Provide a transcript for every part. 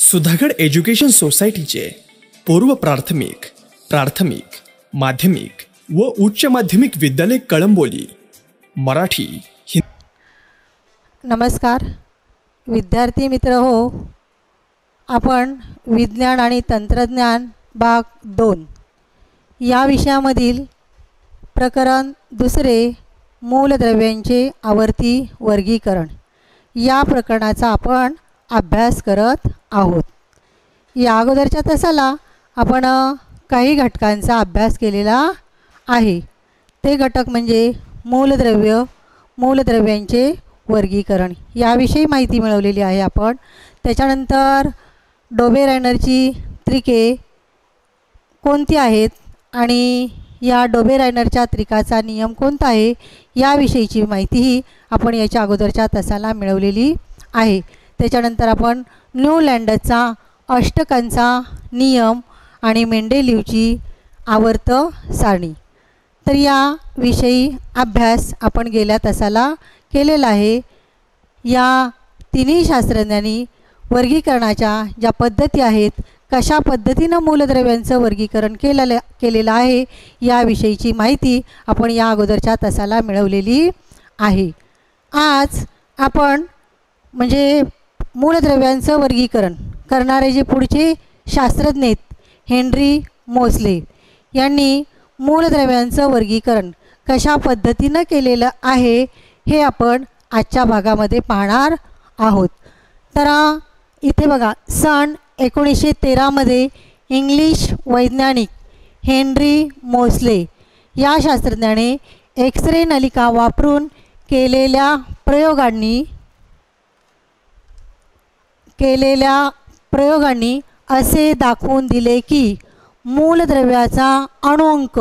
Sudhagad education सोसायटीचे पूर्व प्राथमिक, प्राथमिक, माध्यमिक व उच्च माध्यमिक विद्यालय कळंबोली मराठी नमस्कार विद्यार्थी मित्र हो, आपण विज्ञान आणि तंत्रज्ञान भाग 2 या विषयामधील प्रकरण दुसरे मूलद्रव्यांचे आवर्ती वर्गीकरण या प्रकरणाचा आपण अभ्यास करत आहोत। या अगोदरच्या तासाला आपण काही घटकांचा अभ्यास केलेला आहे। ते घटक म्हणजे मूलद्रव्य, मूलद्रव्यांचे वर्गीकरण याविषयी माहिती मिळवलेली आहे आपण। त्याच्यानंतर डोबे-रायनरची त्रिके कोणती आहेत आणि या डोबे-रायनरच्या त्रिकाचा नियम कोणता आहे याविषयीची माहितीही आपण याच्या अगोदरच्या तासाला मिळवलेली आहे। त्याच्यानंतर आपण न्यूलँडचा अष्टकांचा नियम आणि मेंडेलीवची आवर्त सारणी तर या विषयी अभ्यास आपण गेल्या तासाला केलेला आहे। या तिन्ही शास्त्रज्ञांनी वर्गीकरणाच्या ज्या पद्धती आहेत, कशा पद्धतीने मूलद्रव्यांचं वर्गीकरण केलेलं आहे याविषयीची माहिती आपण या अगोदरच्या तासाला मिळवलेली आहे। आज आपण म्हणजे मूलद्रव्यांचं वर्गीकरण करणारे जे पुढचे शास्त्रज्ञ आहेत, हेनरी मोसले यांनी मूलद्रव्यांचं वर्गीकरण कशा पद्धतीने केलेलं आहे हे आपण आजच्या भागामध्ये पाहणार आहोत। तर इथे बघा, सन 1913 मध्ये इंग्लिश वैज्ञानिक हेनरी मोसले या शास्त्रज्ञाने एक्स-रे नलिका वापरून केलेल्या प्रयोगांनी असे दाखवून दिले की मूलद्रव्याचा अणुअंक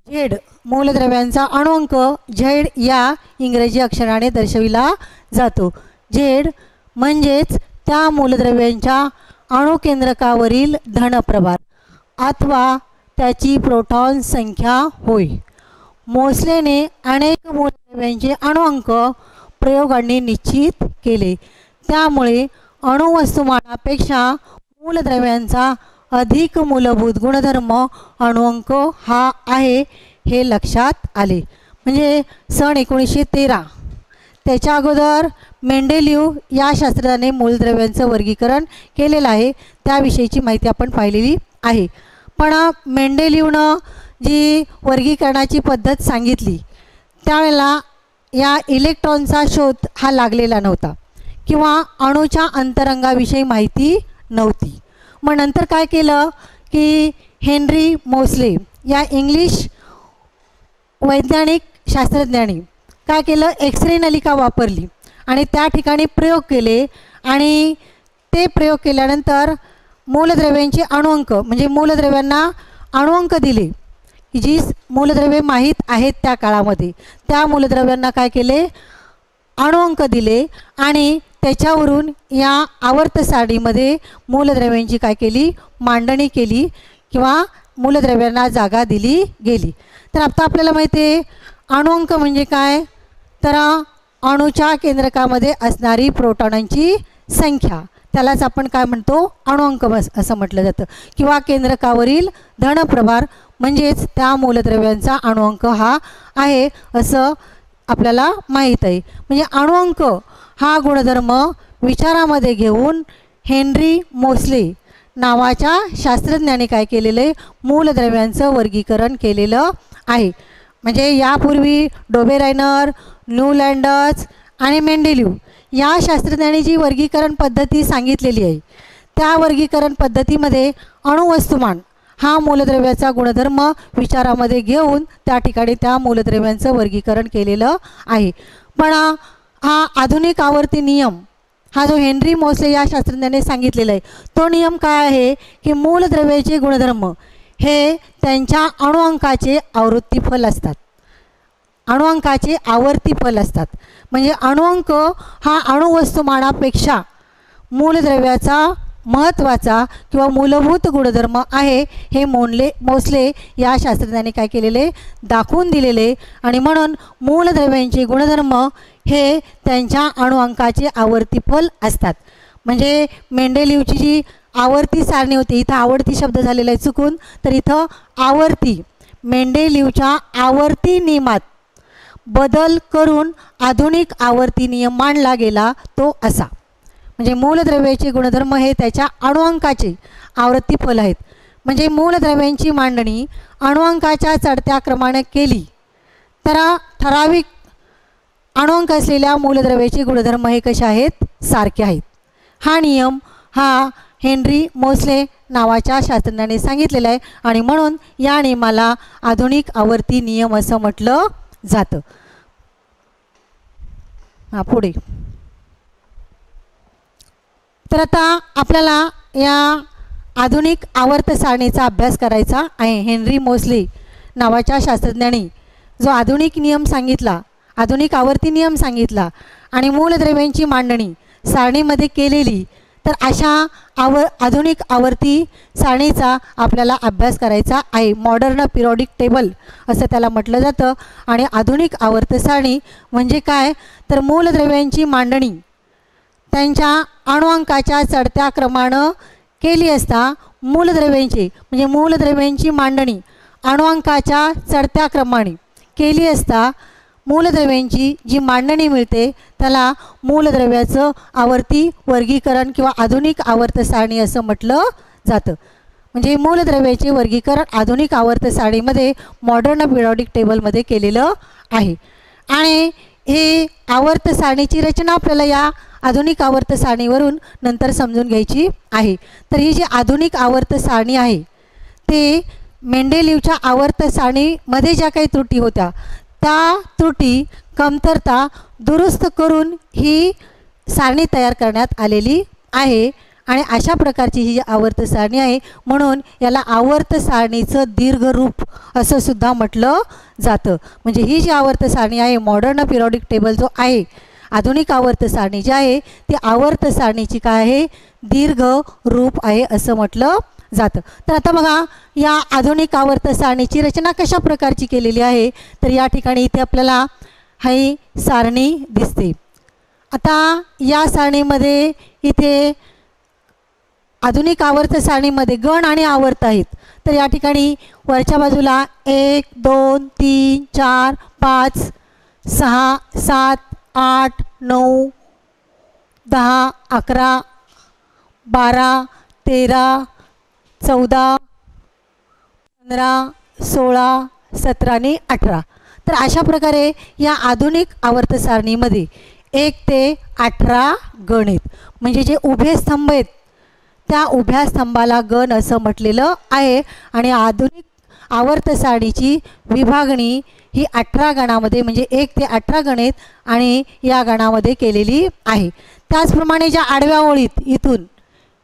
झेड, मूलद्रव्यांचा अणुअंक झेड या इंग्रजी अक्षराने दर्शविला जातो। झेड म्हणजेच त्या मूलद्रव्यांच्या अणुकेंद्रकावरील धनप्रभार अथवा त्याची प्रोटॉन संख्या होय। मोसलेने अनेक मूलद्रव्यांचे अणुअंक प्रयोगांनी निश्चित केले, त्यामुळे अणुवस्तुमानापेक्षा मूलद्रव्यांचा अधिक मूलभूत गुणधर्म अणुअंक हा आहे हे लक्षात आले। म्हणजे सन 1913 त्याच्या अगोदर मेंडेलीव या शास्त्रज्ञाने मूलद्रव्यांचं वर्गीकरण केलेलं आहे, त्याविषयीची माहिती आपण पाहिलेली आहे। पण मेंडेलीवनं जी वर्गीकरणाची पद्धत सांगितली त्यावेळेला या इलेक्ट्रॉनचा शोध हा लागलेला नव्हता किंवा अणूच्या अंतरंगाविषयी माहिती नव्हती। मग नंतर काय केलं की हेनरी मोसले या इंग्लिश वैज्ञानिक शास्त्रज्ञांनी काय केलं, एक्स-रे नलिका वापरली आणि त्या ठिकाणी प्रयोग केले आणि ते प्रयोग केल्यानंतर मूलद्रव्यांचे अणुअंक म्हणजे मूलद्रव्यांना अणुअंक दिले, जी मूलद्रव्ये माहीत आहेत त्या काळामध्ये त्या मूलद्रव्यांना काय केले, अणुअंक दिले आणि त्याच्यावरून या आवर्त सारणीमध्ये मूलद्रव्यांची काय केली, मांडणी केली किंवा मूलद्रव्यांना जागा दिली गेली। तर आता आपल्याला माहिती आहे अणुअंक म्हणजे काय, तर अणूच्या केंद्रकामध्ये असणारी प्रोटॉनांची संख्या, त्यालाच आपण काय म्हणतो, अणुअंक असं म्हटलं जातं किंवा केंद्रकावरील धनप्रभार म्हणजेच त्या मूलद्रव्यांचा अणुअंक हा आहे असं आपल्याला माहीत आहे। म्हणजे अणुअंक हा गुणधर्म विचारामध्ये घेऊन हेनरी मोसले नावाच्या शास्त्रज्ञाने काय केलेलं आहे, मूलद्रव्यांचं वर्गीकरण केलेलं आहे। म्हणजे यापूर्वी डोबे-रायनर, न्यूलँडर्स आणि मेंडेलीव या शास्त्रज्ञांनी जी वर्गीकरण पद्धती सांगितलेली आहे त्या वर्गीकरण पद्धतीमध्ये अणुवस्तुमान हा मूलद्रव्याचा गुणधर्म विचारामध्ये घेऊन त्या ठिकाणी त्या मूलद्रव्यांचं वर्गीकरण केलेलं आहे। पण हा आधुनिक आवर्ती नियम हा जो हेनरी मोसले या शास्त्रज्ञाने सांगितलेला आहे तो नियम काय आहे की मूलद्रव्याचे गुणधर्म हे त्यांच्या अणुअंकाचे आवृत्तीफल असतात, अणुअंकाचे आवर्ती फल असतात। म्हणजे अणुअंक हा अणुवस्तुमानापेक्षा मूलद्रव्याचा महत्त्वाचा किंवा मूलभूत गुणधर्म आहे हे मोसले या शास्त्रज्ञांनी काय केलेले, दाखवून दिलेले आणि म्हणून मूलद्रव्यांचे गुणधर्म हे त्यांच्या अणुअंकाचे आवर्तीफल असतात। म्हणजे मेंडेलिव्हची जी आवर्ती सारणी होती, इथं आवर्ती शब्द झालेला आहे चुकून, तर इथं आवर्ती, मेंडेलिव्हच्या आवर्ती नियमात बदल करून आधुनिक आवर्ती नियम मांडला गेला तो असा. म्हणजे मूलद्रव्याचे गुणधर्म हे त्याच्या अणुअंकाचे आवर्ती फल आहेत. म्हणजे मूलद्रव्यांची मांडणी अणुअंकाच्या चढत्या क्रमाने केली तर ठराविक अणुअंक असलेल्या मूलद्रव्याचे गुणधर्म हे कसे आहेत, सारखे आहेत. हा नियम हा हेनरी मोसले नावाच्या शास्त्रज्ञाने सांगितलेला आहे आणि म्हणून या नियमाला आधुनिक आवर्ती नियम असं म्हटलं जातं. पुढे तर आता आपल्याला या आधुनिक आवर्त सारणीचा अभ्यास करायचा आहे. हेनरी मोसले नावाच्या शास्त्रज्ञाने जो आधुनिक नियम सांगितला, आधुनिक आवर्ती नियम सांगितला आणि मूलद्रव्यांची मांडणी सारणीमध्ये केलेली, तर अशा आधुनिक आवर्ती सारणीचा आपल्याला अभ्यास करायचा आहे. मॉडर्न पिरियॉडिक टेबल असं त्याला म्हटलं जातं. आणि आधुनिक आवर्त सारणी म्हणजे काय, तर मूलद्रव्यांची मांडणी त्यांच्या अणुअंकाच्या चढत्या क्रमानं केली असता मूलद्रव्यांची, म्हणजे मूलद्रव्यांची मांडणी अणुअंकाच्या चढत्या क्रमाने केली असता मूलद्रव्यांची जी मांडणी मिळते त्याला मूलद्रव्याचं आवर्ती वर्गीकरण किंवा आधुनिक आवर्त सारणी असं म्हटलं जातं. म्हणजे मूलद्रव्याचे वर्गीकरण आधुनिक आवर्त सारणीमध्ये मॉडर्न पिरियॉडिक टेबलमध्ये केलेलं आहे. आणि हे आवर्त सारणीची रचना आपल्याला या आधुनिक आवर्त सारणीवरून नंतर समजून घ्यायची आहे. तर ही जी आधुनिक आवर्त सारणी आहे ते मेंडेलिव्हच्या आवर्त सारणीमध्ये ज्या काही त्रुटी होत्या त्या त्रुटी कमतरता दुरुस्त करून ही सारणी तयार करण्यात आलेली आहे. आणि अशा प्रकारची ही जी आवर्त सारणी आहे म्हणून याला आवर्त सारणीचं दीर्घ रूप असं सुद्धा म्हटलं जातं. म्हणजे ही जी आवर्त सारणी आहे मॉडर्न पिरियॉडिक टेबल जो आहे, आधुनिक आवर्त सारणी जी आहे ती आवर्त सारणीची काय आहे, दीर्घ रूप आहे असं म्हटलं जातं. तर आता बघा या आधुनिक आवर्त सारणीची रचना कशा प्रकारची केलेली आहे, तर या ठिकाणी इथे आपल्याला ही सारणी दिसते. आता या सारणीमध्ये इथे आधुनिक आवर्त सारणीमध्ये गण आणि आवर्त आहेत. तर या ठिकाणी वरच्या बाजूला 1 2 3 4 5 6 7 8 9 10 11 12 13 14 15 16 17 आणि 18. तर अशा प्रकारे या आधुनिक आवर्त सारणीमध्ये 1 ते 18 गण आहेत. म्हणजे जे उभे स्तंभ आहेत त्या उभ्या स्तंभाला गण असं म्हटलेलं आहे. आणि आधुनिक आवर्त सारणीची विभागणी ही 18 गणामध्ये म्हणजे 1 ते 18 गण आहेत आणि या गणामध्ये केलेली आहे. त्याचप्रमाणे ज्या आडव्या ओळीत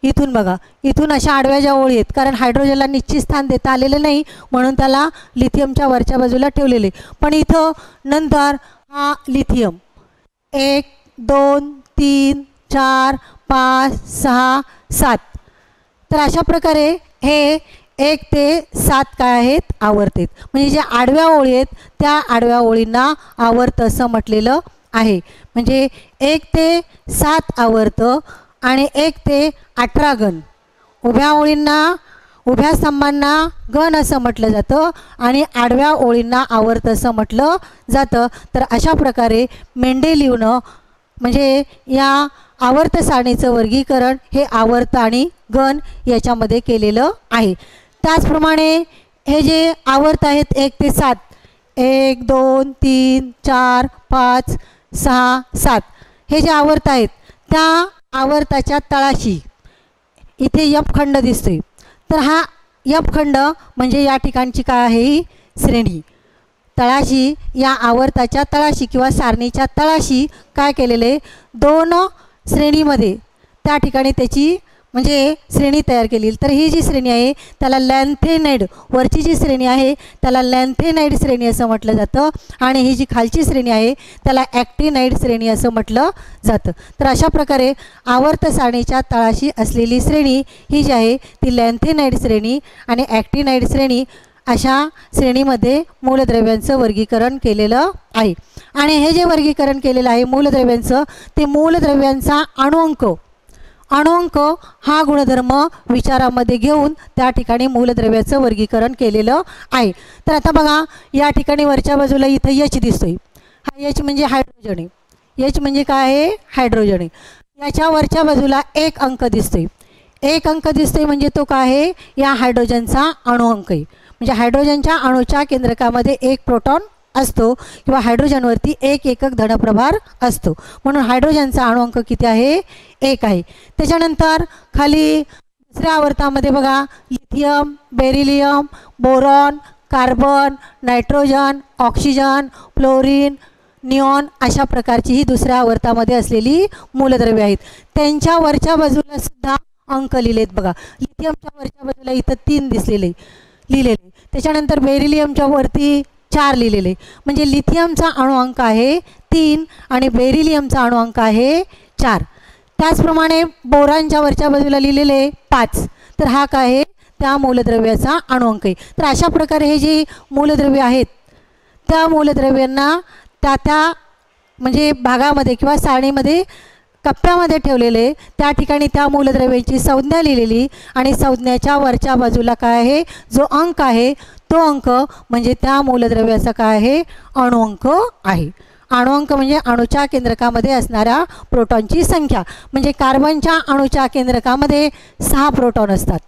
इथून बघा, इथून अशा आडव्या ज्या ओळी आहेत, कारण हायड्रोजनला निश्चित स्थान देता आलेलं नाही म्हणून त्याला लिथियमच्या वरच्या बाजूला ठेवलेले. पण इथं नंतर हा लिथियम 1 2 3 4 5 6 7. तर अशा प्रकारे हे 1 ते 7 काय आहेत, आवर्त आहेत. म्हणजे ज्या आडव्या ओळी आहेत त्या आडव्या ओळींना आवर्त असं म्हटलेलं आहे. म्हणजे 1 ते 7 आवर्त आणि 1 ते 18 गण. उभ्या ओळींना, उभ्या स्तंभांना गण असं म्हटलं जातं आणि आडव्या ओळींना आवर्त असं म्हटलं जातं. तर अशा प्रकारे मेंडेलिव्हनं म्हणजे या आवर्त सारणीचं वर्गीकरण हे आवर्त आणि गण याच्यामध्ये केलेलं आहे. त्याचप्रमाणे हे जे आवर्त आहेत 1 ते 7, 1 2 3 4 5 6 7 हे जे आवर्त आहेत त्या आवर्ताच्या तळाशी इथे यप खंड दिसतोय. तर हा यप खंड म्हणजे या ठिकाणची काय आहे, ही श्रेणी. तळाशी या आवर्ताच्या तळाशी किंवा सारणीच्या तळाशी काय केलेले, 2 श्रेणीमध्ये त्या ठिकाणी त्याची म्हणजे श्रेणी तयार केली. तर ही जी श्रेणी आहे त्याला लॅन्थेनाइड, वरची जी श्रेणी आहे त्याला लॅन्थेनाइड श्रेणी असं म्हटलं जातं आणि ही जी खालची श्रेणी आहे त्याला ॲक्टिनाइड श्रेणी असं म्हटलं जातं. तर अशा प्रकारे आवर्त सारणीच्या तळाशी असलेली श्रेणी ही जी आहे ती लॅन्थेनाइड श्रेणी आणि ॲक्टिनाइड श्रेणी अशा श्रेणीमध्ये मूलद्रव्यांचं वर्गीकरण केलेलं आहे. आणि हे जे वर्गीकरण केलेलं आहे मूलद्रव्यांचं, ते मूलद्रव्यांचा अणुअंक हा गुणधर्म विचारामध्ये घेऊन त्या ठिकाणी मूलद्रव्याचं वर्गीकरण केलेलं आहे. तर आता बघा या ठिकाणी वरच्या बाजूला इथं एच दिसतोय. हा एच म्हणजे हायड्रोजन आहे. एच म्हणजे काय आहे? हायड्रोजन आहे. याच्या वरच्या बाजूला एक अंक दिसतोय. एक अंक दिसतोय म्हणजे तो काय आहे? या हायड्रोजनचा अणुअंक आहे. म्हणजे हायड्रोजनच्या अणूच्या केंद्रकामध्ये एक प्रोटॉन असतो किंवा हायड्रोजनवरती एक एकक धनप्रभार असतो. म्हणून हायड्रोजनचा अणुअंक किती आहे? 1 आहे. त्याच्यानंतर खाली दुसऱ्या आवर्तामध्ये बघा lithium, beryllium, boron, carbon, nitrogen, oxygen, fluorine, neon अशा प्रकारची ही दुसऱ्या आवर्तामध्ये असलेली मूलद्रव्ये आहेत. त्यांच्या वरच्या बाजूला सुद्धा अंक लिहिलेत बघा. लिथियमच्या वरच्या बाजूला इथं 3 लिहिलेले. त्याच्यानंतर बेरिलियमच्या वरती 4 लिहिलेले. म्हणजे लिथियमचा अणुअंक आहे 3 आणि बेरिलियमचा अणुअंक आहे 4. त्याचप्रमाणे बोरॉनच्या वरच्या बाजूला लिहिलेले 5. तर हा काय आहे? त्या मूलद्रव्याचा अणुअंक आहे. तर अशा प्रकारे हे जी मूलद्रव्ये आहेत त्या मूलद्रव्यांना त्या म्हणजे भागामध्ये किंवा सारणीमध्ये कप्प्यामध्ये ठेवलेले, त्या ठिकाणी त्या मूलद्रव्याची संज्ञा लिहिलेली आणि संज्ञाच्या वरच्या बाजूला काय आहे? जो अंक आहे तो अंक म्हणजे त्या मूलद्रव्याचा काय आहे? अणुअंक आहे. अणुअंक म्हणजे अणूच्या केंद्रकामध्ये असणाऱ्या प्रोटॉनची संख्या. म्हणजे कार्बनच्या अणूच्या केंद्रकामध्ये 6 प्रोटॉन असतात.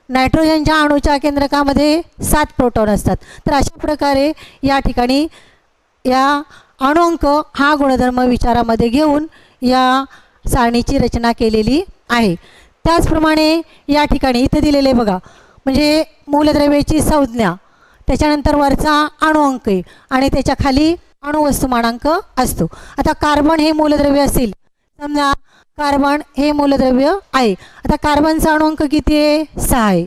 नायट्रोजनच्या अणूच्या केंद्रकामध्ये 7 प्रोटॉन असतात. तर अशा प्रकारे या ठिकाणी या अणुअंक हा गुणधर्म विचारामध्ये घेऊन या सारणीची रचना केलेली आहे. त्याचप्रमाणे या ठिकाणी इथे दिलेले बघा म्हणजे मूलद्रव्याची संज्ञा, त्याच्यानंतर वरचा अणुअंक आहे आणि त्याच्या खाली अणुवस्तुमानांक असतो. आता कार्बन हे मूलद्रव्य असेल, समजा कार्बन हे मूलद्रव्य आहे. आता कार्बनचा अणुअंक किती आहे? 6 आहे.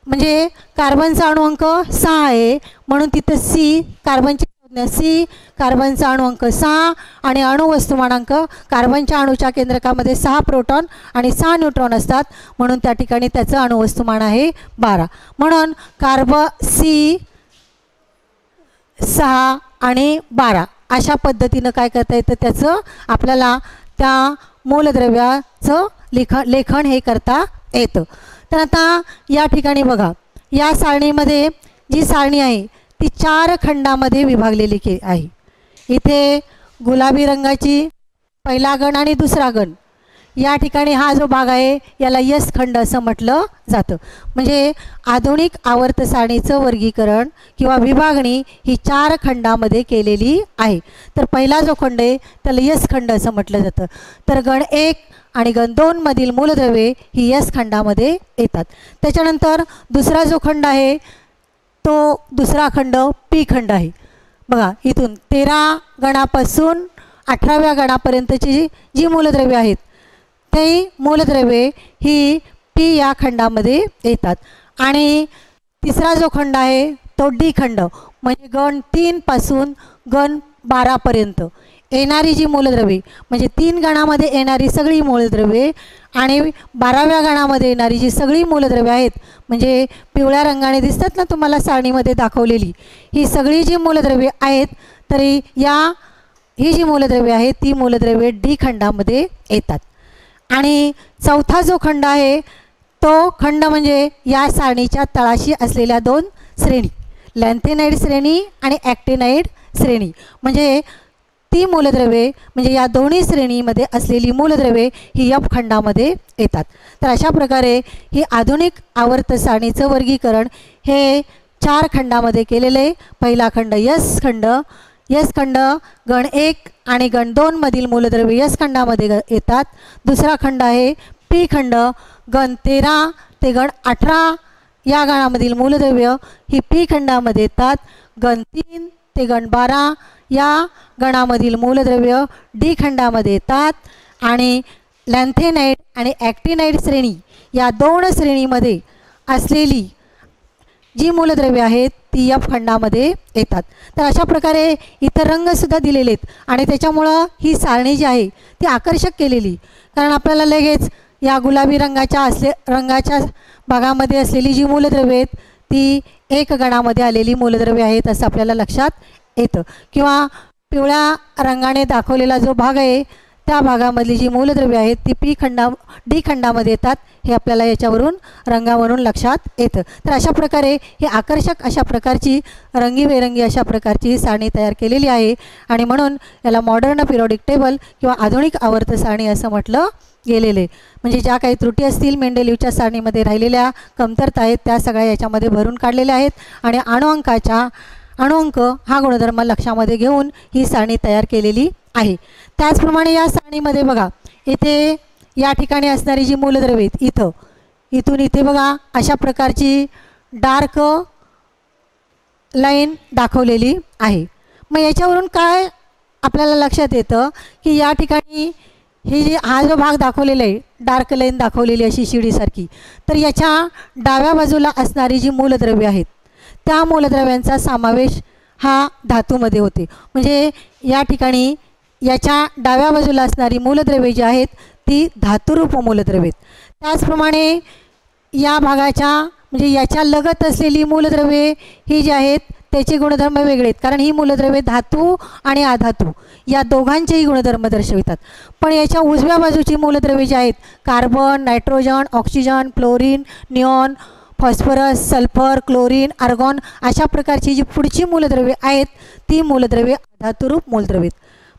म्हणजे कार्बनचा अणुअंक 6 आहे म्हणून तिथं सी, कार्बनची संज्ञा सी, कार्बनचा अणुअंक 6 आणि अणुवस्तुमानांक कार्बनच्या अणूच्या केंद्रकामध्ये 6 प्रोटॉन आणि 6 न्यूट्रॉन असतात म्हणून त्या ठिकाणी त्याचं अणुवस्तुमान आहे 12. म्हणून सी 6 आणि 12 अशा पद्धतीनं काय करता येतं? त्याचं आपल्याला त्या मूलद्रव्याचं लेखन हे करता येतं. तर आता या ठिकाणी बघा या सारणीमध्ये जी सारणी आहे ती 4 खंडामध्ये विभागलेली आहे. इथे गुलाबी रंगाची पहिला गण आणि दुसरा गण, या ठिकाणी हा जो भाग आहे याला यस खंड असं म्हटलं जातं. म्हणजे आधुनिक आवर्त सारणीचं वर्गीकरण किंवा विभागणी ही 4 खंडामध्ये केलेली आहे. तर पहिला जो खंड आहे त्याला यस खंड असं म्हटलं जातं. तर गण 1 आणि गण 2 मधील मूलद्रव्ये ही यस खंडामध्ये येतात. त्याच्यानंतर दुसरा जो खंड आहे तो दुसरा खंड पी खंड आहे. बघा इथून 13 गणापासून 18व्या गणापर्यंतची जी मूलद्रव्ये आहेत ते मूलद्रव्ये ही पी या खंडामध्ये येतात. आणि तिसरा जो खंड आहे तो डी खंड म्हणजे गण 3 पासून गण 12 पर्यंत येणारी जी मूलद्रव्ये म्हणजे 3 गणामध्ये येणारी सगळी मूलद्रव्ये आणि 12व्या गणामध्ये येणारी जी सगळी मूलद्रव्ये आहेत म्हणजे पिवळ्या रंगाने दिसतात ना तुम्हाला सारणीमध्ये दाखवलेली ही सगळी जी मूलद्रव्ये आहेत तरी ही जी मूलद्रव्ये आहेत ती मूलद्रव्ये डी खंडामध्ये येतात. आणि चौथा जो खंड आहे तो खंड म्हणजे या सारणीच्या तळाशी असलेल्या 2 श्रेणी, लॅन्थेनाइड श्रेणी आणि ॲक्टिनाइड श्रेणी. म्हणजे ती मूलद्रव्ये म्हणजे या दोन्ही श्रेणीमध्ये असलेली मूलद्रव्ये ही एफ खंडामध्ये येतात. तर अशा प्रकारे ही आधुनिक आवर्त सारणीचं वर्गीकरण हे 4 खंडामध्ये केलेले. पहिला खंड यस खंड गण 1 आणि गण 2 मधील मूलद्रव्ये यस खंडामध्ये येतात. दुसरा खंड आहे पी खंड, गण 13 ते गण 18 या गणामधील मूलद्रव्य ही पी खंडामध्ये येतात. गण 3 ते गण 12 या गणामधील मूलद्रव्य डी खंडामध्ये येतात. आणि लॅन्थेनाइड आणि ॲक्टिनाइड श्रेणी या 2 श्रेणीमध्ये असलेली जी मूलद्रव्ये आहेत ती एफ खंडामध्ये येतात. तर अशा प्रकारे इतर रंगसुद्धा दिलेले आहेत आणि त्याच्यामुळं ही सारणी जी आहे ती आकर्षक केलेली. कारण आपल्याला लगेच या गुलाबी रंगाच्या भागामध्ये असलेली जी मूलद्रव्ये आहेत ती 1 गणामध्ये आलेली मूलद्रव्ये आहेत असं आपल्याला लक्षात येतं. किंवा पिवळ्या रंगाने दाखवलेला जो भाग आहे त्या भागामधली जी मूलद्रव्ये आहेत ती डी खंडामध्ये येतात, हे आपल्याला याच्यावरून रंगावरून लक्षात येतं. तर अशा प्रकारे ही आकर्षक अशा प्रकारची रंगीबेरंगी अशा प्रकारची सारणी तयार केलेली आहे आणि म्हणून याला मॉडर्न पिरियॉडिक टेबल किंवा आधुनिक आवर्त सारणी असं म्हटलं गेलेले. म्हणजे ज्या काही त्रुटी असतील मेंडेलिव्हच्या सारणीमध्ये राहिलेल्या कमतरता आहेत त्या सगळ्या याच्यामध्ये भरून काढलेल्या आहेत आणि अणुअंक हा गुणधर्म लक्षामध्ये घेऊन ही सारणी तयार केलेली आहे. त्याचप्रमाणे या सारणीमध्ये बघा इथे या ठिकाणी असणारी जी मूलद्रव्ये आहेत इथून इथे बघा अशा प्रकारची डार्क लाईन दाखवलेली आहे. मग याच्यावरून काय आपल्याला लक्षात येतं की या ठिकाणी हा जो भाग दाखवलेला आहे डार्क लाईन दाखवलेली अशी शिडीसारखी, तर याच्या डाव्या बाजूला असणारी जी मूलद्रव्ये आहेत त्या मूलद्रव्यांचा समावेश हा धातूमध्ये होते. म्हणजे या ठिकाणी याच्या डाव्या बाजूला असणारी मूलद्रव्ये जी आहेत ती धातुरूप मूलद्रव्ये आहेत. त्याचप्रमाणे या भागाच्या म्हणजे याच्या लगत असलेली मूलद्रव्ये ही जी आहेत त्याचे गुणधर्म वेगळे आहेत, कारण ही मूलद्रव्ये धातू आणि अधातू या दोघांचेही गुणधर्म दर्शवितात. पण याच्या उजव्या बाजूची मूलद्रव्ये जी आहेत carbon, nitrogen, oxygen, fluorine, neon, phosphorus, sulphur, chlorine, argon अशा प्रकारची जी पुढची मूलद्रव्ये आहेत ती मूलद्रव्ये अधातुरूप मूलद्रव्ये.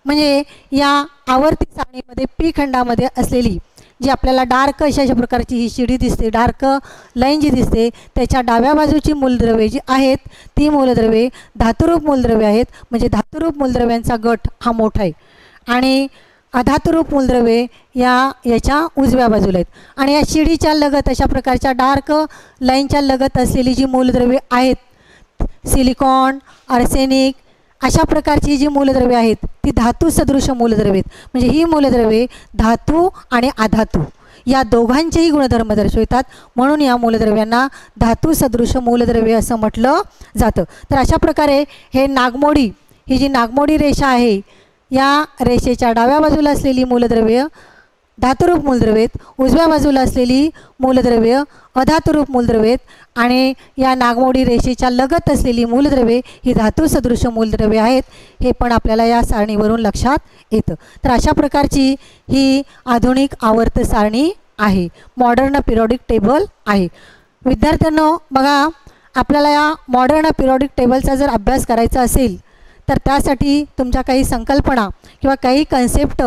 म्हणजे या आवर्ती सारणीमध्ये पी खंडामध्ये असलेली जी आपल्याला डार्क अशा प्रकारची ही शिडी दिसते, डार्क लाईन जी दिसते त्याच्या डाव्या बाजूची मूलद्रव्ये जी आहेत ती मूलद्रव्ये धातुरूप मूलद्रव्ये आहेत. म्हणजे धातुरूप मूलद्रव्यांचा गट हा मोठा आहे आणि अधातुरूप मूलद्रव्ये याच्या उजव्या बाजूला आहेत. आणि या शिडीच्या लगत अशा प्रकारच्या डार्क लाईनच्या लगत असलेली जी मूलद्रव्ये आहेत सिलिकॉन, आर्सेनिक अशा प्रकारची जी मूलद्रव्ये आहेत ती धातू सदृश मूलद्रव्ये आहेत. म्हणजे ही मूलद्रव्ये धातू आणि अधातू या दोघांचेही गुणधर्म दर्शवितात, म्हणून या मूलद्रव्यांना धातू सदृश मूलद्रव्ये असं म्हटलं जातं. तर अशा प्रकारे हे नागमोडी ही जी नागमोडी रेषा आहे या रेषेच्या डाव्या बाजूला असलेली मूलद्रव्य धातुरूप मूलद्रव्ये आहेत, उजव्या बाजूला असलेली मूलद्रव्य अधातुरूप मूलद्रव्ये आहेत आणि या नागमोडी रेषेच्या लगत असलेली मूलद्रव्ये ही धातू सदृश मूलद्रव्ये आहेत. हे पण आपल्याला या सारणीवरून लक्षात येतं. तर अशा प्रकारची ही आधुनिक आवर्त सारणी आहे, मॉडर्न पिरियॉडिक टेबल आहे. विद्यार्थ्यांनो बघा, आपल्याला या मॉडर्न पिरियॉडिक टेबलचा जर अभ्यास करायचा असेल तर त्यासाठी तुमच्या काही संकल्पना किंवा काही कन्सेप्ट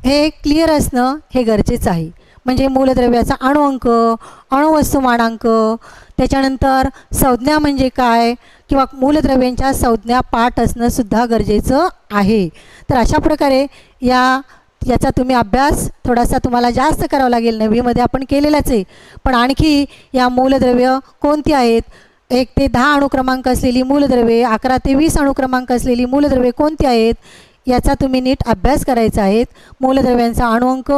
हे क्लिअर असणं हे गरजेचं आहे. म्हणजे मूलद्रव्याचा अणुअंक, अणुवस्तुमानांक, त्याच्यानंतर संज्ञा म्हणजे काय किंवा मूलद्रव्यांच्या संज्ञा पाठ असणं सुद्धा गरजेचं आहे. तर अशा प्रकारे याचा तुम्ही अभ्यास थोडासा तुम्हाला जास्त करावा लागेल. 9वीमध्ये आपण केलेलाच आहे, पण आणखी या मूलद्रव्य कोणती आहेत, 1 ते 10 अणुक्रमांक असलेली मूलद्रव्ये, 11 ते 20 अणुक्रमांक असलेली मूलद्रव्ये कोणती आहेत याचा तुम्ही नीट अभ्यास करायचा आहे. मूलद्रव्यांचा अणुअंक,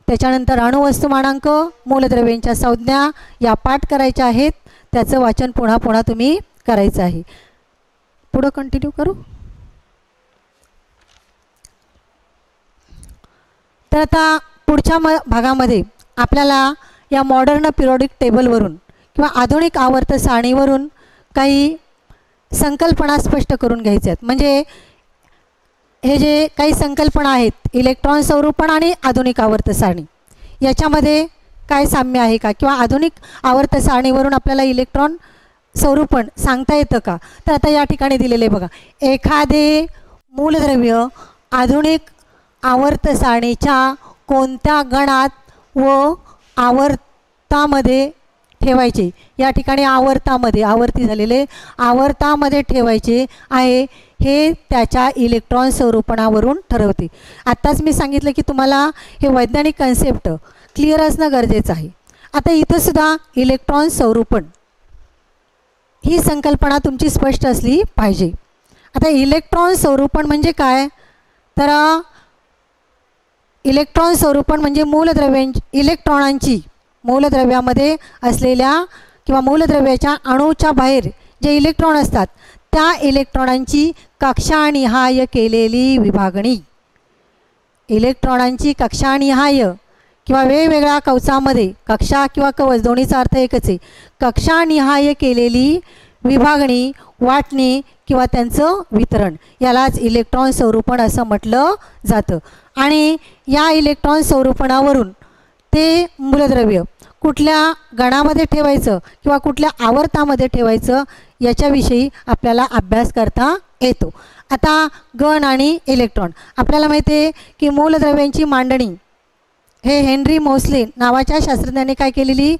त्याच्यानंतर अणुवस्तुमानांक, मूलद्रव्यांच्या संज्ञा या पाठ करायच्या आहेत. त्याचं वाचन पुन्हा पुन्हा तुम्ही करायचं आहे. पुढं कंटिन्यू करू. तर आता पुढच्या भागामध्ये आपल्याला या मॉडर्न पिरियॉडिक टेबलवरून किंवा आधुनिक आवर्त सारणीवरून काही संकल्पना स्पष्ट करून घ्यायच्या आहेत. म्हणजे हे जे काही संकल्पना आहेत इलेक्ट्रॉन संरूपण आणि आधुनिक आवर्त सारणी याच्यामध्ये काय साम्य आहे का, किंवा आधुनिक आवर्त सारणीवरून आपल्याला इलेक्ट्रॉन संरूपण सांगता येतं का. तर आता या ठिकाणी दिलेले बघा, एखादे मूलद्रव्य आधुनिक आवर्त सारणीच्या कोणत्या गणात व आवर्तामध्ये ठेवायचे. या ठिकाणी आवर्ती झालेले आवर्तामध्ये ठेवायचे आहे हे त्याच्या इलेक्ट्रॉन स्वरूपणावरून ठरवते. आत्ताच मी सांगितलं की तुम्हाला हे वैज्ञानिक कन्सेप्ट क्लिअर असणं गरजेचं आहे. आता इथं सुद्धा इलेक्ट्रॉन स्वरूपण ही संकल्पना तुमची स्पष्ट असली पाहिजे. आता इलेक्ट्रॉन स्वरूपण म्हणजे काय, तर इलेक्ट्रॉन स्वरूपण म्हणजे इलेक्ट्रॉनांची मूलद्रव्यामध्ये असलेल्या किंवा मूलद्रव्याच्या अणूच्या बाहेर जे इलेक्ट्रॉन असतात त्या इलेक्ट्रॉनांची कक्षानिहाय केलेली विभागणी. इलेक्ट्रॉनांची कक्षानिहाय किंवा वेगवेगळ्या कवचामध्ये, कक्षा किंवा कवच दोन्हीचा अर्थ एकच आहे, कक्षानिहाय केलेली विभागणी, वाटणी किंवा त्यांचं वितरण यालाच इलेक्ट्रॉन स्वरूपण असं म्हटलं जातं. आणि या इलेक्ट्रॉन स्वरूपणावरून ते मूलद्रव्य कुठल्या गणामध्ये ठेवायचं किंवा कुठल्या आवर्तामध्ये ठेवायचं याच्याविषयी आपल्याला अभ्यास करता येतो. आता गण आणि इलेक्ट्रॉन आपल्याला माहिती आहे की मूलद्रव्यांची मांडणी हे हेनरी मोसले नावाच्या शास्त्रज्ञाने काय केलेली,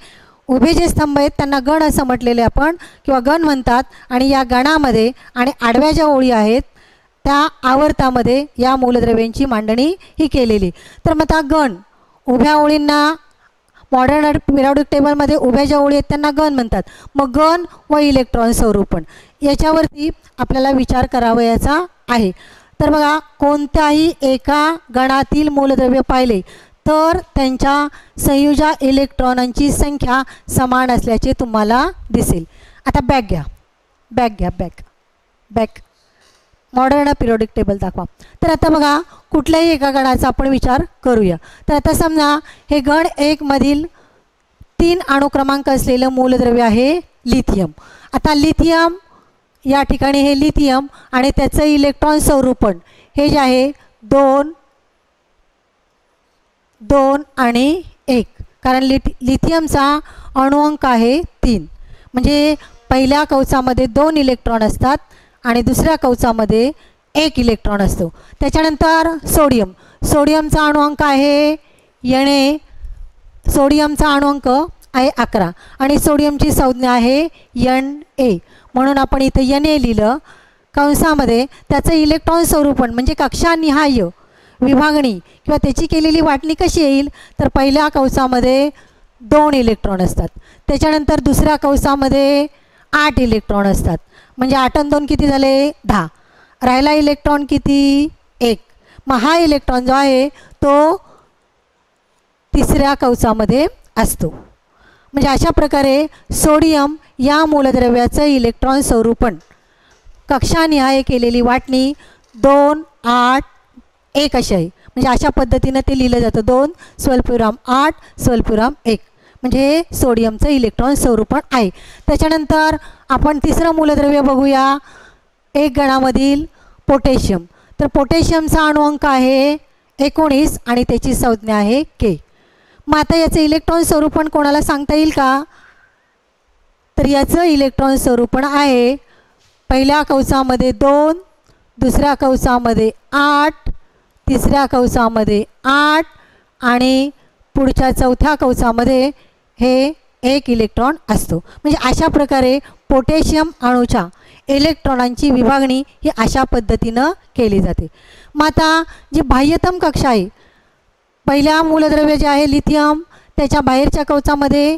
उभे जे स्तंभ आहेत त्यांना गण असं म्हटलेले आपण किंवा गण म्हणतात. आणि या गणामध्ये आणि आडव्या ज्या ओळी आहेत त्या आवर्तामध्ये या मूलद्रव्यांची मांडणी ही केलेली. तर मग आता गण उभ्या ओळींना मॉडर्न पिरियॉडिक टेबलमध्ये उभ्या ज्या ओळी आहेत त्यांना गण म्हणतात. मग गण व इलेक्ट्रॉन स्वरूपण याच्यावरती आपल्याला विचार करावयाचा आहे. तर बघा, कोणत्याही एका गणातील मूलद्रव्य पाहिले तर त्यांच्या संयुजा इलेक्ट्रॉनांची संख्या समान असल्याचे तुम्हाला दिसेल. आता बॅक घ्या, बॅक मॉडर्न पिरियॉडिक टेबल दाखवा. तर आता बघा, कुठल्याही एका गणाचा आपण विचार करूया. तर आता समजा हे गण 1 मधील 3 अणुक्रमांक असलेलं मूलद्रव्य आहे लिथियम. आता लिथियम या ठिकाणी हे लिथियम आणि त्याचं इलेक्ट्रॉन स्वरूपण हे जे आहे 2 आणि 1, कारण लिथियमचा अणुअंक आहे 3. म्हणजे पहिल्या कवचामध्ये 2 इलेक्ट्रॉन असतात आणि दुसऱ्या कवचामध्ये 1 इलेक्ट्रॉन असतो. त्याच्यानंतर सोडियमचा अणुअंक आहे Na, सोडियमचा अणुअंक आहे 11 आणि सोडियमची संज्ञा आहे Na. म्हणून आपण इथं Na लिहिलं कंसामध्ये. त्याचं इलेक्ट्रॉन स्वरूपण म्हणजे कक्षानिहाय विभागणी किंवा त्याची केलेली वाटणी कशी येईल, तर पहिल्या कवचामध्ये 2 इलेक्ट्रॉन असतात, त्याच्यानंतर दुसऱ्या कवचामध्ये 8 इलेक्ट्रॉन असतात. म्हणजे 8 आणि 2 किती झाले, 10. राहिला इलेक्ट्रॉन किती, 1. मग हा इलेक्ट्रॉन जो आहे तो तिसऱ्या कवचामध्ये असतो. म्हणजे अशा प्रकारे सोडियम या मूलद्रव्याचं इलेक्ट्रॉन स्वरूपण कक्षानिहाय केलेली वाटणी 2, 8, 1 अशी आहे. म्हणजे अशा पद्धतीनं ते लिहिलं जातं 2 स्वल्पविराम 8 स्वल्पविराम 1. म्हणजे हे सोडियमचं इलेक्ट्रॉन स्वरूपण आहे. त्याच्यानंतर आपण तिसरं मूलद्रव्य बघूया, 1 गणामधील पोटॅशियम. तर पोटॅशियमचा अणुअंक आहे 19 आणि त्याची संज्ञा आहे K. मग आता याचं इलेक्ट्रॉन स्वरूपण कोणाला सांगता येईल का, तर याचं इलेक्ट्रॉन स्वरूपण आहे पहिल्या कवचामध्ये 2, दुसऱ्या कवचामध्ये 8, तिसऱ्या कवचामध्ये 8 आणि पुढच्या चौथ्या कवचामध्ये हे 1 इलेक्ट्रॉन असतो. म्हणजे अशा प्रकारे पोटॅशियम अणूच्या इलेक्ट्रॉनांची विभागणी ही अशा पद्धतीनं केली जाते. मग आता जी बाह्यतम कक्षा आहे, पहिल्या मूलद्रव्य जे आहे लिथियम त्याच्या बाहेरच्या कवचामध्ये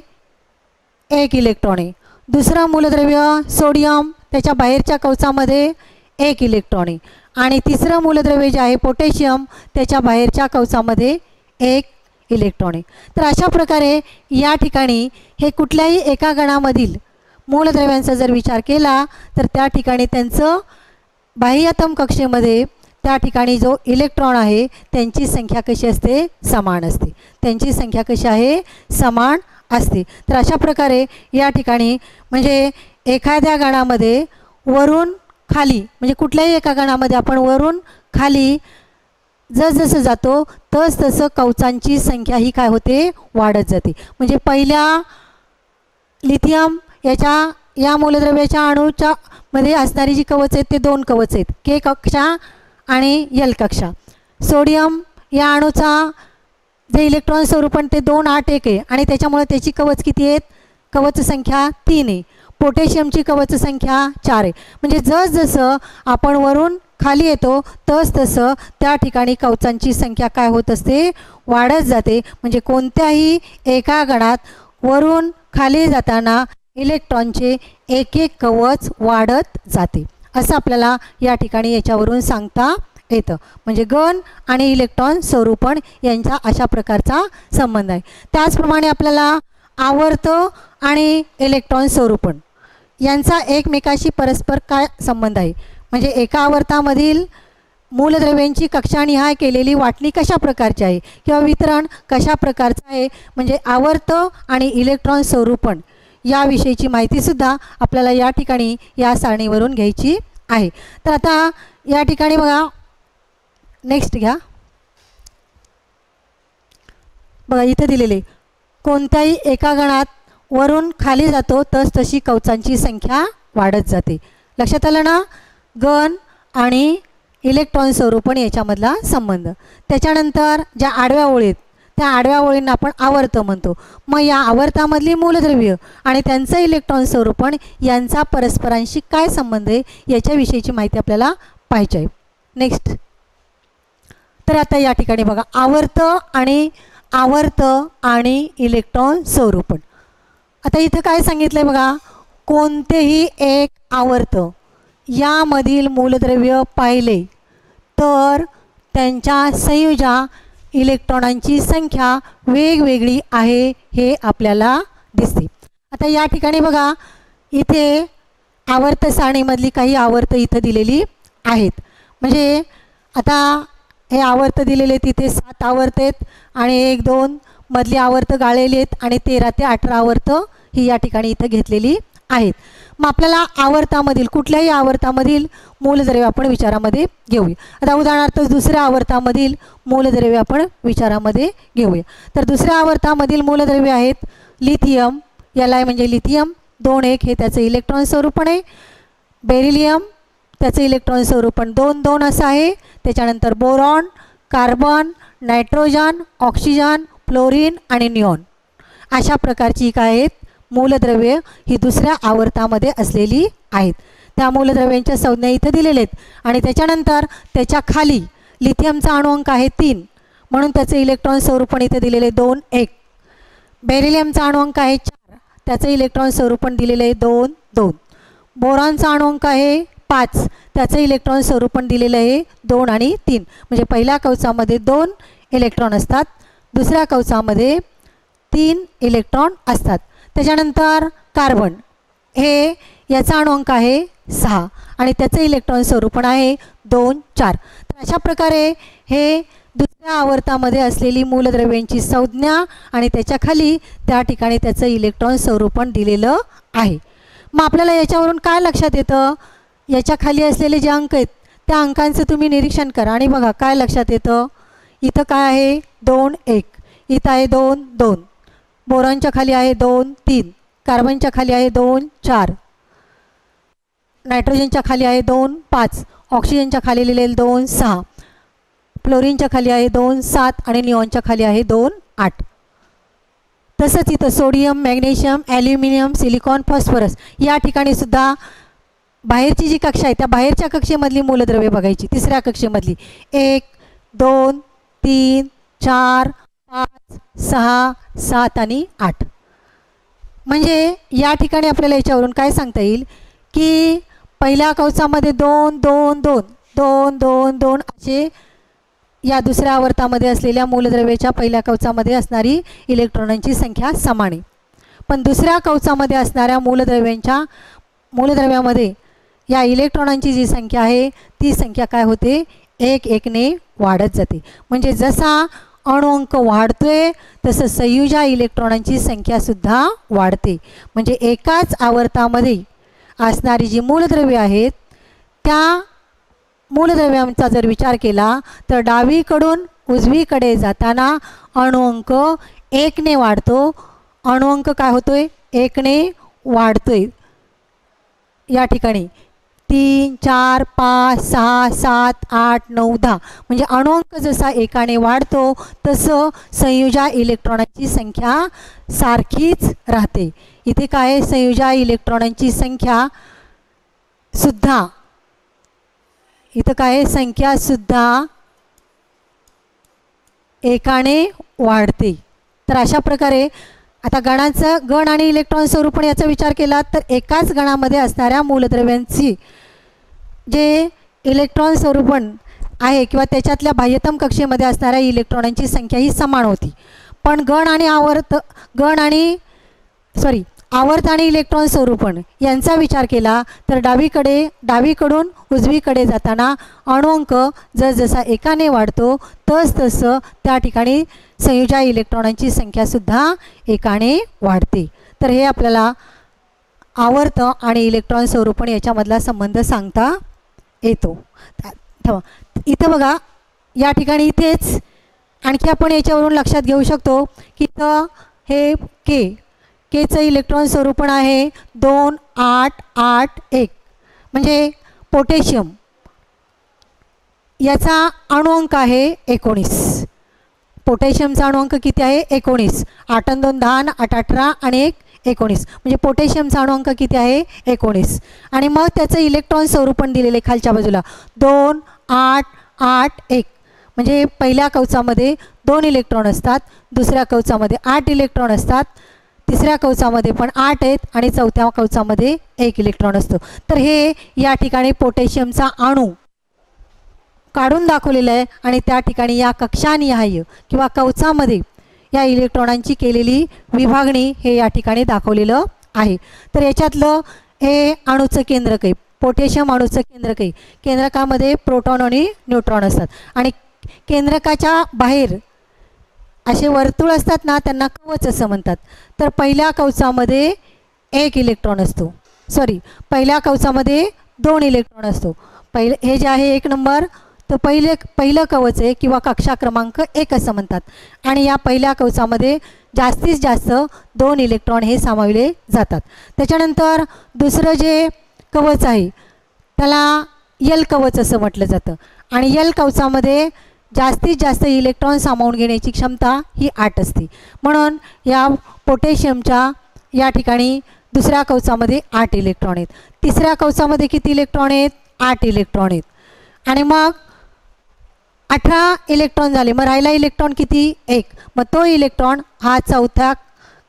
1 इलेक्ट्रॉन आहे. दुसरं मूलद्रव्य सोडियम त्याच्या बाहेरच्या कवचामध्ये 1 इलेक्ट्रॉन आहे. आणि तिसरं मूलद्रव्य जे आहे पोटॅशियम त्याच्या बाहेरच्या कवचामध्ये 1 इलेक्ट्रॉन आहे. तर अशा प्रकारे या ठिकाणी हे कुठल्याही एका गणामधील मूलद्रव्यांचा जर विचार केला तर त्या ठिकाणी त्यांचं बाह्यतम कक्षेमध्ये त्या ठिकाणी जो इलेक्ट्रॉन आहे त्यांची संख्या कशी असते, समान असते. त्यांची संख्या कशी आहे, समान असते. तर अशा प्रकारे या ठिकाणी म्हणजे एखाद्या गणामध्ये वरून खाली म्हणजे कुठल्याही एका गणामध्ये आपण वरून खाली जसजसं जातो तसतसं कवचांची संख्या ही काय होते, वाढत जाते. म्हणजे पहिल्या लिथियम या मूलद्रव्याच्या अणूच्या मध्ये असणारी जी कवच आहेत ते 2 कवच आहेत, K कक्षा आणि L कक्षा. सोडियम या अणूचा जे इलेक्ट्रॉन स्वरूपण ते 2, 8, 1 आहे आणि त्याच्यामुळे त्याची कवच किती आहेत, कवच संख्या 3 आहे. पोटॅशियमची कवच संख्या 4 आहे. म्हणजे जसजसं आपण वरून खाली येतो तसतसं त्या ठिकाणी कवचांची संख्या काय होत असते, वाढत जाते. म्हणजे कोणत्याही एका गणात वरून खाली जाताना इलेक्ट्रॉनचे 1 कवच वाढत जाते, असं आपल्याला या ठिकाणी याच्यावरून सांगता येतं. म्हणजे गण आणि इलेक्ट्रॉन स्वरूपण यांचा अशा प्रकारचा संबंध आहे. त्याचप्रमाणे आपल्याला आवर्त आणि इलेक्ट्रॉन स्वरूपण यांचा एकमेकाशी परस्पर काय संबंध आहे, म्हणजे एका आवर्तामधील मूलद्रव्यांची कक्षानिहाय केलेली वाटणी कशा प्रकारची आहे किंवा वितरण कशा प्रकारचं आहे, म्हणजे आवर्त आणि इलेक्ट्रॉन स्वरूपण याविषयीची माहितीसुद्धा आपल्याला या ठिकाणी या सारणीवरून घ्यायची आहे. तर आता या ठिकाणी बघा, नेक्स्ट घ्या. बघा इथे दिलेले, कोणत्याही एका गणात वरून खाली जातो तशी कवचांची संख्या वाढत जाते. लक्षात आलं ना, गण आणि इलेक्ट्रॉन स्वरूपण याच्यामधला संबंध. त्याच्यानंतर ज्या आडव्या ओळीत, त्या आडव्या ओळींना आपण आवर्त म्हणतो. मग या आवर्तामधली मूलद्रव्य आणि त्यांचं इलेक्ट्रॉन स्वरूपण यांचा परस्परांशी काय संबंध आहे याच्याविषयीची माहिती आपल्याला पाहिजे आहे. नेक्स्ट. तर आता या ठिकाणी बघा, आवर्त आणि इलेक्ट्रॉन स्वरूपण. आता इथं काय सांगितलं आहे बघा, कोणतेही एक आवर्त यामधील मूलद्रव्य पाहिले तर त्यांच्या संयुजा इलेक्ट्रॉनांची संख्या वेगवेगळी आहे हे आपल्याला दिसते. आता या ठिकाणी बघा, इथे आवर्त सारणीमधली काही आवर्त इथं दिलेली आहेत. म्हणजे आता हे आवर्त दिलेले तिथे 7 आवर्त आहेत आणि 1 2 मधली आवर्त गाळलेली आहेत आणि 13 ते 18 आवर्त ही या ठिकाणी इथं घेतलेली आहेत. मग आपल्याला आवर्तामधील कुठल्याही आवर्तामधील मूलद्रव्य आपण विचारामध्ये घेऊया. आता उदाहरणार्थ दुसऱ्या आवर्तामधील मूलद्रव्य आपण विचारामध्ये घेऊया. तर दुसऱ्या आवर्तामधील मूलद्रव्य आहेत लिथियम, Li म्हणजे लिथियम 2 हे त्याचं इलेक्ट्रॉन स्वरूपण आहे. बेरिलियम त्याचं इलेक्ट्रॉन स्वरूपण 2 2 असं आहे. त्याच्यानंतर boron, carbon, nitrogen, oxygen, fluorine आणि निऑन अशा प्रकारची काय आहेत मूलद्रव्ये ही दुसऱ्या आवर्तामध्ये असलेली आहेत. त्या मूलद्रव्यांच्या संज्ञा इथं दिलेल्या आहेत. आणि त्याच्यानंतर त्याच्या खाली लिथियमचा अणुअंक आहे 3 म्हणून त्याचं इलेक्ट्रॉन स्वरूपण इथं दिलेले 2 1. बेरिलियमचा अणुअंक आहे 4 त्याचं इलेक्ट्रॉन स्वरूपण दिलेलं आहे 2 2. बोरॉनचा अणुअंक आहे 5 त्याचं इलेक्ट्रॉन स्वरूपण दिलेलं आहे 2 आणि 3. म्हणजे पहिल्या कवचामध्ये 2 इलेक्ट्रॉन असतात, दुसऱ्या कवचामध्ये 3 इलेक्ट्रॉन असतात. त्याच्यानंतर कार्बन हे याचा अणुअंक आहे 6 आणि त्याचं इलेक्ट्रॉन स्वरूपण आहे 2 4. तर अशा प्रकारे हे दुसऱ्या आवर्तामध्ये असलेली मूलद्रव्यांची संज्ञा आणि त्याच्या खाली त्या ठिकाणी त्याचं इलेक्ट्रॉन स्वरूपण दिलेलं आहे. मग आपल्याला याच्यावरून काय लक्षात येतं, याच्या खाली असलेले जे अंक आहेत त्या अंकांचं तुम्ही निरीक्षण करा आणि बघा काय लक्षात येतं. इथं काय आहे 2 1, इथं आहे 2 2, बोरॉनच्या खाली आहे 2 3, कार्बनच्या खाली आहे 2 4, नायट्रोजनच्या खाली आहे 2 5, ऑक्सिजनच्या खाली लिहिलेलं 2 6, फ्लोरीनच्या खाली आहे 2 7 आणि निऑनच्या खाली आहे 2 8. तसंच इथं sodium, magnesium, aluminium, silicon, phosphorus या ठिकाणी सुद्धा बाहेरची जी कक्षा आहे त्या बाहेरच्या कक्षेमधली मूलद्रव्ये बघायची. तिसऱ्या कक्षेमधली 1 2 3 4 5 6 7 आणि 8. म्हणजे या ठिकाणी आपल्याला याच्यावरून काय सांगता येईल की पहिल्या कवचामध्ये 2 2 2 2 2 2 असे या दुसऱ्या आवर्तामध्ये असलेल्या मूलद्रव्याच्या पहिल्या कवचामध्ये असणारी इलेक्ट्रॉनांची संख्या समान आहे. पण दुसऱ्या कवचामध्ये असणाऱ्या मूलद्रव्यामध्ये या इलेक्ट्रॉनांची जी संख्या आहे ती संख्या काय होते 1 1 ने वाढत जाते. म्हणजे जसा अणुअंक वाढतोय तसं संयुजा इलेक्ट्रॉनांची संख्यासुद्धा वाढते. म्हणजे एकाच आवर्तामध्ये असणारी जी मूलद्रव्ये आहेत त्या मूलद्रव्यांचा जर विचार केला तर डावीकडून उजवीकडे जाताना अणुअंक 1 ने वाढतो. अणुअंक काय होतोय 1 ने वाढतोय. या ठिकाणी 3 4 5 6 7 8 9 10 म्हणजे अणुअंक जसा 1 ने वाढतो तसं संयुजा इलेक्ट्रॉनांची संख्या सारखीच राहते. इथे काय संयुजा इलेक्ट्रॉनांची संख्या सुद्धा इथं काय संख्या सुद्धा 1 ने वाढते. तर अशा प्रकारे आता गण आणि इलेक्ट्रॉन स्वरूपण याचा विचार केला तर एकाच गणामध्ये असणाऱ्या मूलद्रव्यांची जे इलेक्ट्रॉन स्वरूपण आहे किंवा त्याच्यातल्या बाह्यतम कक्षेमध्ये असणाऱ्या इलेक्ट्रॉनांची संख्या ही समान होती. पण आवर्त आणि इलेक्ट्रॉन स्वरूपण यांचा विचार केला तर डावीकडून उजवीकडे जाताना अणुअंक जसजसा 1 ने वाढतो तसतसं त्या ठिकाणी संयुजा इलेक्ट्रॉनांची संख्यासुद्धा 1 ने वाढते. तर हे आपल्याला आवर्त आणि इलेक्ट्रॉन स्वरूपण याच्यामधला संबंध सांगता येतो. इथं बघा या ठिकाणी इथेच आणखी आपण याच्यावरून लक्षात घेऊ शकतो की इथं हे केचं इलेक्ट्रॉन स्वरूपण आहे 2 8 8 1 म्हणजे पोटॅशियम याचा अणुअंक आहे 19. पोटॅशियमचा अणुअंक किती आहे 19. 8 आणि 2 10 8 18 आणि 1 19 म्हणजे पोटॅशियमचा अणुअंक किती आहे 19. आणि मग त्याचं इलेक्ट्रॉन स्वरूपण दिलेले खालच्या बाजूला 2 8 8 1 म्हणजे पहिल्या कवचामध्ये 2 इलेक्ट्रॉन असतात, दुसऱ्या कवचामध्ये 8 इलेक्ट्रॉन असतात, तिसऱ्या कवचामध्ये पण 8 आहेत आणि चौथ्या कवचामध्ये 1 इलेक्ट्रॉन असतो. तर हे या ठिकाणी पोटॅशियमचा अणू काढून दाखवलेलं आहे आणि त्या ठिकाणी या कक्षानिहाय किंवा कवचामध्ये या इलेक्ट्रॉनांची केलेली विभागणी हे या ठिकाणी दाखवलेलं आहे. तर याच्यातलं हे अणूचं केंद्रक आहे, पोटॅशियम अणूचं केंद्रक आहे. केंद्रकामध्ये प्रोटॉन आणि न्यूट्रॉन असतात आणि केंद्रकाच्या बाहेर असे वर्तुळ असतात ना, त्यांना कवच असं म्हणतात. तर पहिल्या कवचामध्ये 1 इलेक्ट्रॉन असतो, पहिल्या कवचामध्ये 2 इलेक्ट्रॉन असतो. हे जे आहे 1 नंबर तर पहिलं कवच आहे किंवा कक्षा क्रमांक 1 असं म्हणतात. आणि या पहिल्या कवचामध्ये जास्तीत जास्त 2 इलेक्ट्रॉन हे सामावले जातात. त्याच्यानंतर दुसरं जे कवच आहे त्याला यल कवच असं म्हटलं जातं आणि यल कवचामध्ये जास्तीत जास्त इलेक्ट्रॉन सामावून घेण्याची क्षमता ही 8 असते. म्हणून या पोटॅशियमच्या या ठिकाणी दुसऱ्या कवचामध्ये 8 इलेक्ट्रॉन आहेत, तिसऱ्या कवचामध्ये किती इलेक्ट्रॉन आहेत 8 इलेक्ट्रॉन आहेत. आणि मग 18 इलेक्ट्रॉन झाले, मग राहिला इलेक्ट्रॉन किती 1. मग तो इलेक्ट्रॉन हा चौथ्या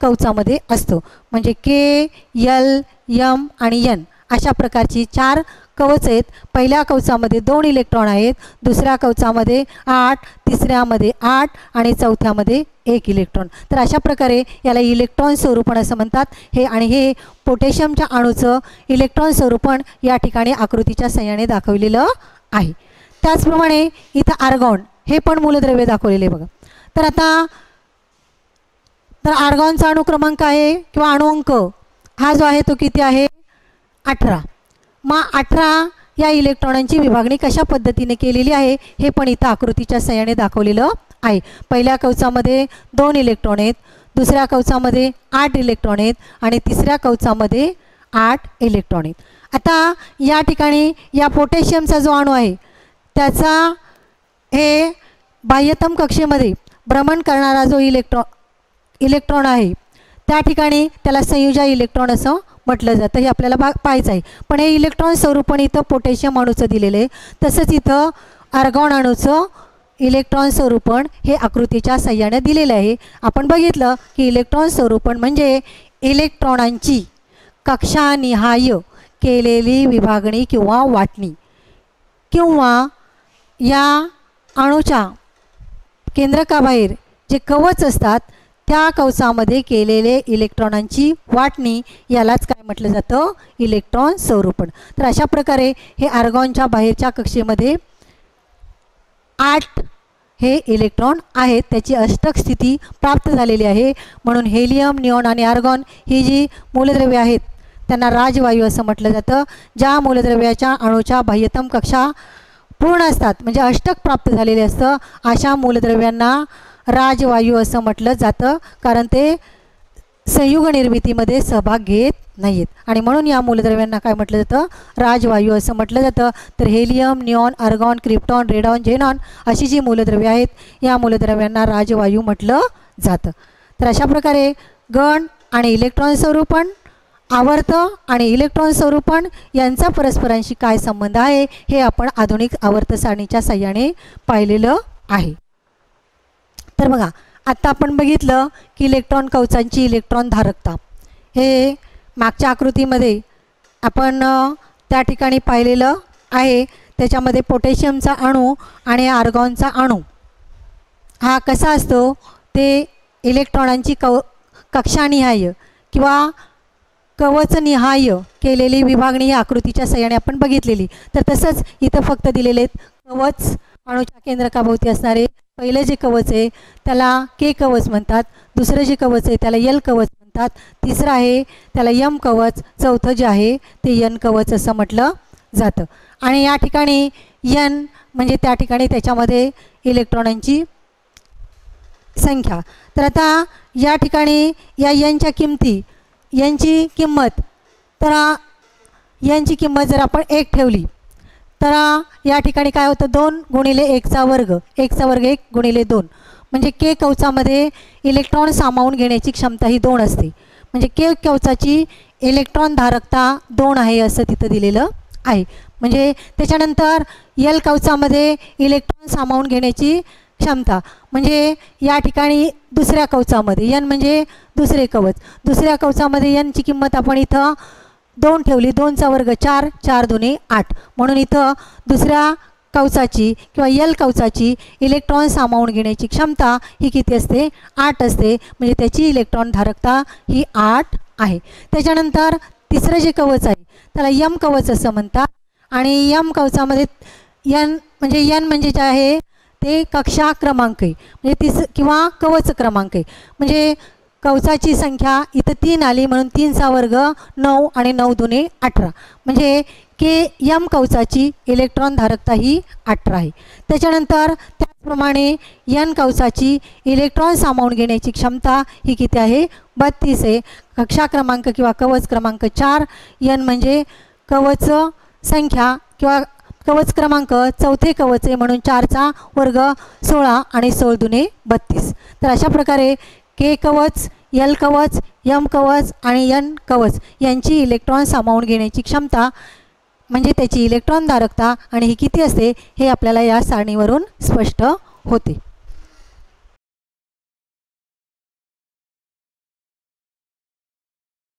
कवचामध्ये असतो. म्हणजे के यल यम आणि यन अशा प्रकारची 4 कवच आहेत. पहिल्या कवचामध्ये 2 इलेक्ट्रॉन आहेत, दुसऱ्या कवचामध्ये 8, तिसऱ्यामध्ये 8 आणि चौथ्यामध्ये 1 इलेक्ट्रॉन. तर अशा प्रकारे याला इलेक्ट्रॉन स्वरूपण असं म्हणतात. हे पोटॅशियमच्या अणूचं इलेक्ट्रॉन स्वरूपण या ठिकाणी आकृतीच्या सहाय्याने दाखवलेलं आहे. त्याचप्रमाणे इथं आर्गॉन हे पण मूलद्रव्य दाखवलेले बघा. तर आर्गॉनचा अणुक्रमांक आहे किंवा अणुअंक हा जो आहे तो किती आहे 18. मग 18 या इलेक्ट्रॉनांची विभागणी कशा पद्धतीने केलेली आहे हे पण इथं आकृतीच्या सहाय्याने दाखवलेलं आहे. पहिल्या कवचामध्ये 2 इलेक्ट्रॉन आहेत, दुसऱ्या कवचामध्ये 8 इलेक्ट्रॉन आहेत आणि तिसऱ्या कवचामध्ये 8 इलेक्ट्रॉन आहेत. आता या ठिकाणी या पोटॅशियमचा जो अणू आहे त्याचा हे बाह्यतम कक्षेमध्ये भ्रमण करणारा जो इलेक्ट्रॉन आहे त्या ठिकाणी त्याला संयुजा इलेक्ट्रॉन असं म्हटलं जातं. हे आपल्याला पाहायचं आहे. पण हे इलेक्ट्रॉन स्वरूपण इथं पोटॅशियम अणूचं दिलेलं आहे. तसंच इथं आर्गॉन अणूचं इलेक्ट्रॉन स्वरूपण हे आकृतीच्या सहाय्याने दिलेलं आहे. आपण बघितलं की इलेक्ट्रॉन स्वरूपण म्हणजे इलेक्ट्रॉनांची कक्षानिहाय केलेली विभागणी किंवा वाटणी किंवा या अणूच्या केंद्रकाबाहेर जे कवच असतात त्या कवचामध्ये केलेले इलेक्ट्रॉनांची वाटणी यालाच काय म्हटलं जातं इलेक्ट्रॉन स्वरूपण. तर अशा प्रकारे हे आर्गॉनच्या बाहेरच्या कक्षेमध्ये 8 हे इलेक्ट्रॉन आहेत, त्याची अष्टक स्थिती प्राप्त झालेली आहे. म्हणून हेलियम निऑन आणि आर्गॉन ही जी मूलद्रव्ये आहेत त्यांना राजवायू असं म्हटलं जातं. ज्या मूलद्रव्याच्या अणूच्या बाह्यतम कक्षा पूर्ण असतात म्हणजे अष्टक प्राप्त झालेले असतं अशा मूलद्रव्यांना राजवायू असं म्हटलं जातं, कारण ते संयुग निर्मितीमध्ये सहभाग घेत नाहीत आणि म्हणून या मूलद्रव्यांना काय म्हटलं जातं राजवायू असं म्हटलं जातं. तर helium neon argon krypton radon xenon अशी जी मूलद्रव्ये आहेत या मूलद्रव्यांना राजवायू म्हटलं जातं. तर अशा प्रकारे गण आणि इलेक्ट्रॉन स्वरूपण, आवर्त आणि इलेक्ट्रॉन स्वरूपण यांचा परस्परांशी काय संबंध आहे हे आपण आधुनिक आवर्त सारणीच्या साहाय्याने पाहिलेलं आहे. तर बघा आत्ता आपण बघितलं की इलेक्ट्रॉन कवचांची इलेक्ट्रॉन धारकता हे मागच्या आकृतीमध्ये आपण त्या ठिकाणी पाहिलेलं आहे. त्याच्यामध्ये पोटॅशियमचा अणू आणि आर्गॉनचा अणू हा कसा असतो ते इलेक्ट्रॉनांची कक्षानिहाय किंवा कवचनिहाय केलेली विभागणी ही आकृतीच्या सहाय्याने आपण बघितलेली. तर तसंच इथं फक्त दिलेले कवच अणूच्या केंद्रकाभोवती असणारे पहिलं जे कवच आहे त्याला के कवच म्हणतात, दुसरं जे कवच आहे त्याला यल कवच म्हणतात, तिसरं आहे त्याला यम कवच, चौथं जे आहे ते यन कवच असं म्हटलं जातं. आणि या ठिकाणी n म्हणजे त्या ठिकाणी त्याच्यामध्ये इलेक्ट्रॉनांची संख्या. तर आता या ठिकाणी या nच्या किमती, nची किंमत, तर nची किंमत जर आपण 1 ठेवली तर या ठिकाणी काय होतं, 2 गुणिले 1चा वर्ग, 1चा वर्ग 1 गुणिले 2, म्हणजे के कवचामध्ये इलेक्ट्रॉन सामावून घेण्याची क्षमता ही 2 असते. म्हणजे के कवचाची इलेक्ट्रॉन धारकता 2 आहे असं तिथं दिलेलं आहे. म्हणजे त्याच्यानंतर यल कवचामध्ये इलेक्ट्रॉन सामावून घेण्याची क्षमता, म्हणजे या ठिकाणी दुसऱ्या कवचामध्ये n म्हणजे दुसरे कवच, दुसऱ्या कवचामध्ये nची किंमत आपण इथं 2 ठेवली, 2चा वर्ग 4, 4 दुने 8, म्हणून इथं दुसऱ्या कवचाची किंवा यल कवचाची इलेक्ट्रॉन सामावून घेण्याची क्षमता ही किती असते, 8 असते. म्हणजे त्याची इलेक्ट्रॉन धारकता ही 8 आहे. त्याच्यानंतर तिसरं जे कवच आहे त्याला यम कवच असं म्हणतात. आणि यम कवचामध्ये n म्हणजे जे आहे ते कक्षा क्रमांक आहे, म्हणजे किंवा कवच क्रमांक आहे. म्हणजे कवचाची संख्या इथं 3 आली म्हणून 3चा वर्ग 9 आणि 9 दुने 18, म्हणजे के यम कवचाची इलेक्ट्रॉन धारकता ही 18 आहे. त्याच्यानंतर त्याचप्रमाणे n कवचाची इलेक्ट्रॉन सामावून घेण्याची क्षमता ही किती आहे, 32 आहे. कक्षा क्रमांक किंवा कवच क्रमांक 4, n म्हणजे कवच संख्या किंवा कवच क्रमांक, चौथे कवच आहे म्हणून 4चा वर्ग 16 आणि 16 दुने 32. तर अशा प्रकारे के कवच, यल कवच, यम कवच आणि n कवच यांची इलेक्ट्रॉन सामावून घेण्याची क्षमता म्हणजे त्याची इलेक्ट्रॉन धारकता आणि ही किती असते हे आपल्याला या सारणीवरून स्पष्ट होते.